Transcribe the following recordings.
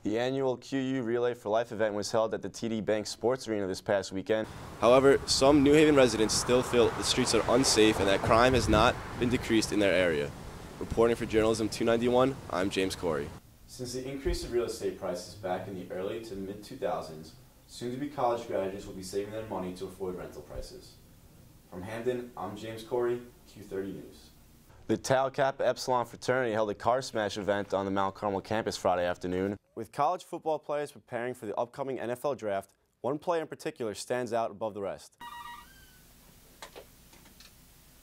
The annual QU Relay for Life event was held at the TD Bank Sports Arena this past weekend. However, some New Haven residents still feel the streets are unsafe and that crime has not been decreased in their area. Reporting for Journalism 291, I'm James Corey. Since the increase of real estate prices back in the early to mid-2000s, soon-to-be college graduates will be saving their money to afford rental prices. From Hamden, I'm James Corey, Q30 News. The Tau Kappa Epsilon fraternity held a car smash event on the Mount Carmel campus Friday afternoon. With college football players preparing for the upcoming NFL draft, one player in particular stands out above the rest.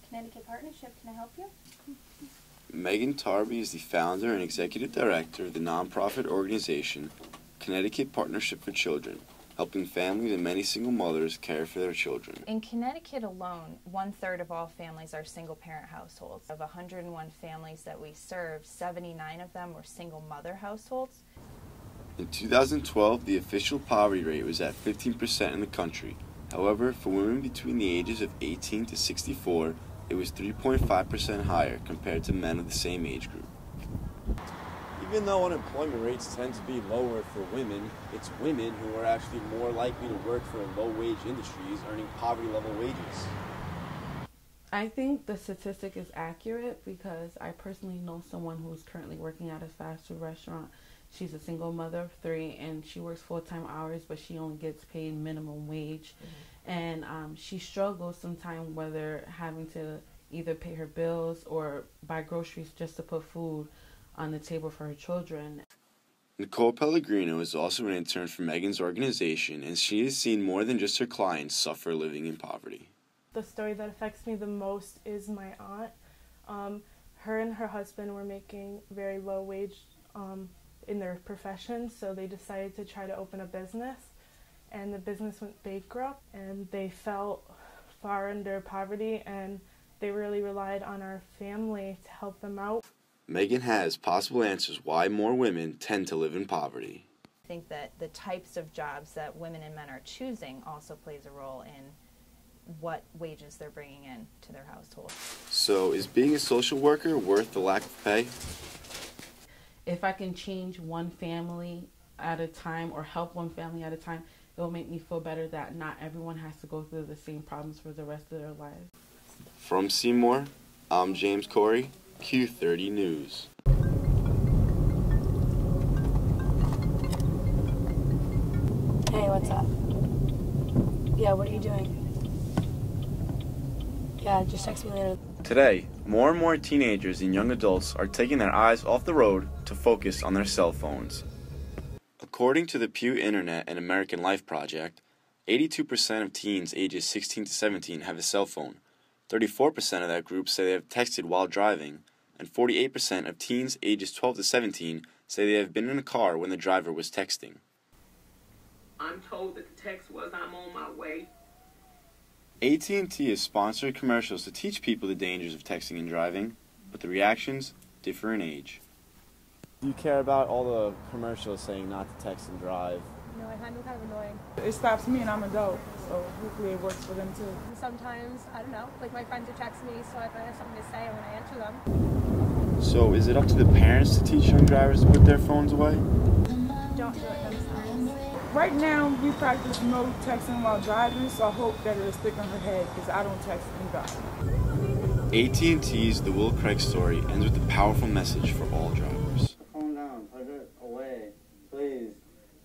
Connecticut Partnership, can I help you? Megan Tarby is the founder and executive director of the nonprofit organization Connecticut Partnership for Children, helping families and many single mothers care for their children. In Connecticut alone, 1/3 of all families are single-parent households. Of 101 families that we served, 79 of them were single-mother households. In 2012, the official poverty rate was at 15% in the country. However, for women between the ages of 18 to 64, it was 3.5% higher compared to men of the same age group. Even though unemployment rates tend to be lower for women, it's women who are actually more likely to work for low-wage industries earning poverty-level wages. I think the statistic is accurate because I personally know someone who's currently working at a fast food restaurant. She's a single mother of 3 and she works full-time hours, but she only gets paid minimum wage. And she struggles sometimes whether having to either pay her bills or buy groceries just to put food on the table for her children. Nicole Pellegrino is also an intern for Megan's organization, and she has seen more than just her clients suffer living in poverty. The story that affects me the most is my aunt. Her and her husband were making very low wage in their profession, so they decided to try to open a business, and the business went bankrupt, and they felt far under poverty, and they really relied on our family to help them out. Megan has possible answers why more women tend to live in poverty. I think that the types of jobs that women and men are choosing also plays a role in what wages they're bringing in to their household. So, is being a social worker worth the lack of pay? If I can change one family at a time or help one family at a time, it will make me feel better that not everyone has to go through the same problems for the rest of their lives. From Seymour, I'm James Corey, Q30 News. Hey, what's up? Yeah, what are you doing? Yeah, just text me later. Today, more and more teenagers and young adults are taking their eyes off the road to focus on their cell phones. According to the Pew Internet and American Life Project, 82% of teens ages 16 to 17 have a cell phone. 34% of that group say they have texted while driving, and 48% of teens ages 12 to 17 say they have been in a car when the driver was texting. I'm told that the text was "I'm on my way." AT&T has sponsored commercials to teach people the dangers of texting and driving, but the reactions differ in age. Do you care about all the commercials saying not to text and drive? No, I find them kind of annoying. It stops me and I'm an adult, so hopefully it works for them too. And sometimes, I don't know, like my friends are texting me, so if I have something to say, I want to answer them. So is it up to the parents to teach young drivers to put their phones away? Don't do it themselves. Right now, we practice no texting while driving, so I hope that it'll stick in her head because I don't text and drive. AT&T's The Will Craig Story ends with a powerful message for all drivers. Calm down, put it away, please.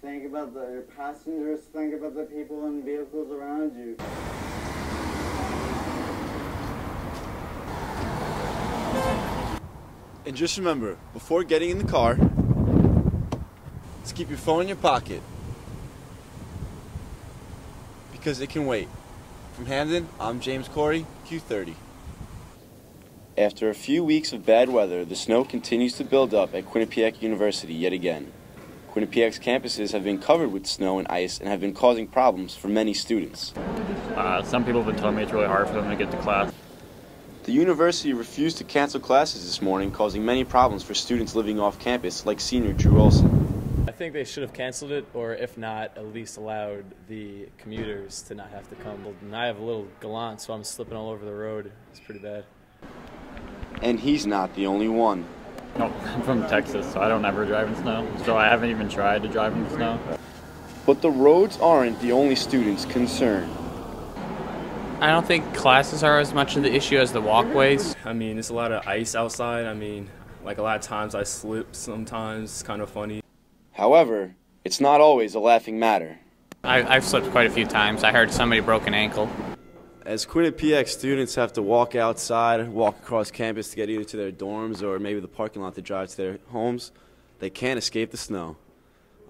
Think about your passengers, think about the people and vehicles around you. And just remember, before getting in the car, let's keep your phone in your pocket, because it can wait. From Hamden, I'm James Corey, Q30. After a few weeks of bad weather, the snow continues to build up at Quinnipiac University yet again. Quinnipiac's campuses have been covered with snow and ice and have been causing problems for many students. Some people have been telling me it's really hard for them to get to class. The university refused to cancel classes this morning, causing many problems for students living off campus, like senior Drew Olson. I think they should have canceled it, or if not, at least allowed the commuters to not have to come. And I have a little galant, so I'm slipping all over the road. It's pretty bad. And he's not the only one. No, I'm from Texas, so I don't ever drive in snow. So I haven't even tried to drive in snow. But the roads aren't the only students' concern. I don't think classes are as much of the issue as the walkways. I mean, there's a lot of ice outside. I mean, like a lot of times I slip sometimes. It's kind of funny. However, it's not always a laughing matter. I've slipped quite a few times. I heard somebody broke an ankle. As Quinnipiac students have to walk outside, walk across campus to get either to their dorms or maybe the parking lot to drive to their homes, they can't escape the snow.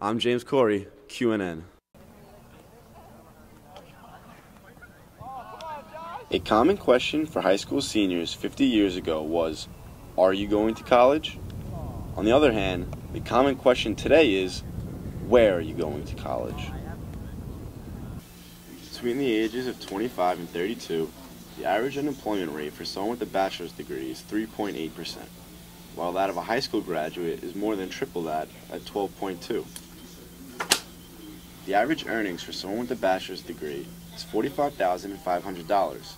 I'm James Corey, QNN. A common question for high school seniors 50 years ago was, are you going to college? On the other hand, the common question today is, where are you going to college? Between the ages of 25 and 32, the average unemployment rate for someone with a bachelor's degree is 3.8%, while that of a high school graduate is more than triple that at 12.2%. The average earnings for someone with a bachelor's degree is $45,500,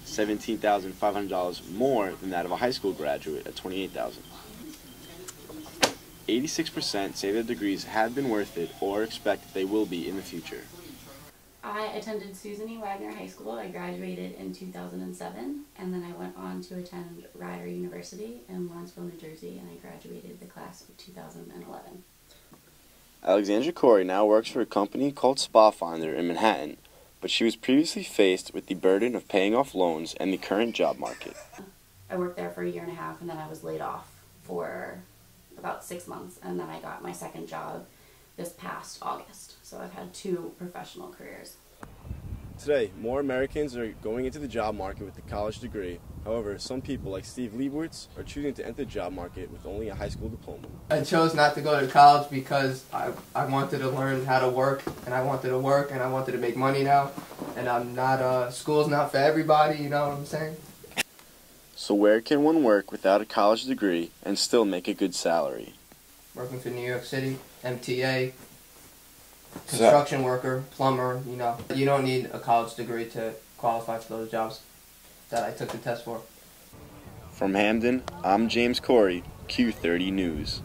$17,500 more than that of a high school graduate at $28,000. 86% say their degrees have been worth it or expect that they will be in the future. I attended Susan E. Wagner High School. I graduated in 2007, and then I went on to attend Rider University in Lawrenceville, New Jersey, and I graduated the class of 2011. Alexandra Corey now works for a company called Spa Finder in Manhattan, but she was previously faced with the burden of paying off loans and the current job market. I worked there for a year and a half, and then I was laid off for about 6 months, and then I got my second job this past August. So I've had 2 professional careers. Today, more Americans are going into the job market with a college degree. However, some people, like Steve Liebowitz, are choosing to enter the job market with only a high school diploma. I chose not to go to college because I wanted to learn how to work, and I wanted to work, and I wanted to make money now. And I'm not, school's not for everybody, you know what I'm saying? So where can one work without a college degree and still make a good salary? Working for New York City, MTA, construction worker, plumber, you know. You don't need a college degree to qualify for those jobs that I took the test for. From Hamden, I'm James Corey, Q30 News.